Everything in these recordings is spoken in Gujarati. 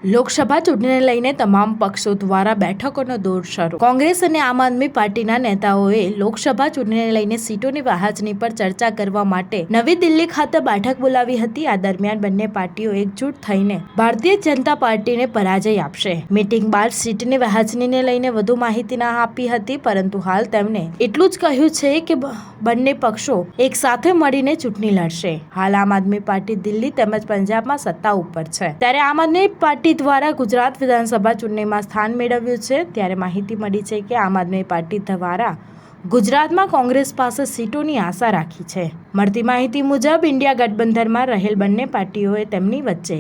લોકસભા ચૂંટણીને લઈને તમામ પક્ષો દ્વારા બેઠકોનો દોર શરૂ. કોંગ્રેસ અને આમ આદમી પાર્ટીના નેતાઓએ લોકસભા ચૂંટણીને લઈને સીટોની વહેંચણી પર ચર્ચા કરવા માટે નવી દિલ્હી ખાતે બેઠક બોલાવી હતી. આ દરમિયાન બંને પાર્ટીઓ એકજૂટ થઈને ભારતીય જનતા પાર્ટીને પરાજય આપશે. મીટિંગ બાદ સીટની વહેંચણીને લઈને વધુ માહિતી ના આપી હતી, પરંતુ હાલ તેમણે એટલું જ કહ્યું છે કે બંને પક્ષો એક સાથે મળીને ચૂંટણી લડશે. હાલ આમ આદમી પાર્ટી દિલ્હી તેમજ પંજાબમાં સત્તા ઉપર છે, ત્યારે આમ આદમી પાર્ટી દ્વારા ગુજરાત વિધાનસભા ચૂંટણીમાં સ્થાન મેળવ્યું છે. ત્યારે માહિતી મળી છે કે આમ આદમી પાર્ટી દ્વારા ગુજરાતમાં કોંગ્રેસ પાસે સીટોની આશા રાખી છે. મળતી માહિતી મુજબ ઇન્ડિયા ગઠબંધનમાં રહેલ બંને પાર્ટીઓએ તેમની વચ્ચે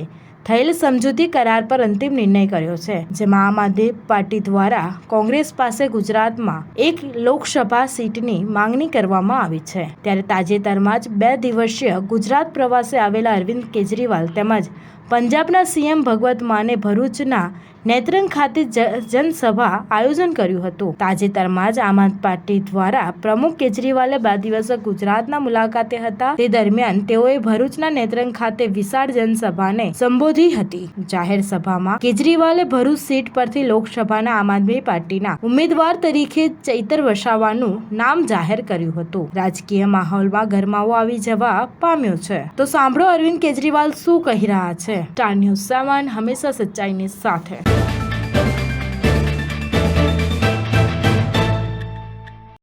થયેલ સમજૂતી કરાર પર અંતિમ નિર્ણય કર્યો છે, જેમાં આમ આદમી પાર્ટી દ્વારા કોંગ્રેસ પાસે ગુજરાતમાં એક લોકસભા સીટની માંગણી કરવામાં આવી છે. ત્યારે તાજેતરમાં જ 2 દિવસીય ગુજરાત પ્રવાસે આવેલા અરવિંદ કેજરીવાલ તેમજ પંજાબના સીએમ ભગવત માને ભરૂચના નેત્રંગ ખાતે જનસભા આયોજન કર્યું હતું. તાજેતરમાં જ આમ આદમી પાર્ટી દ્વારા પ્રમુખ કેજરીવાલે 2 દિવસ ગુજરાતના મુલાકાતે હતા. તે દરમિયાન તેઓએ ભરૂચના નેત્રંગ ખાતે વિશાળ જનસભાને સંબોધી હતી. જાહેર સભામાં કેજરીવાલે ભરૂચ સીટ પરથી લોકસભાના આમ આદમી પાર્ટીના ઉમેદવાર તરીકે ચૈતર વસાવાનું નામ જાહેર કર્યું હતું. રાજકીય માહોલમાં ગરમાવો આવી જવા પામ્યો છે. તો સાંભળો અરવિંદ કેજરીવાલ શું કહી રહ્યા છે. સ્ટાર ન્યૂઝ 7 હંમેશા સચ્ચાઈની સાથે.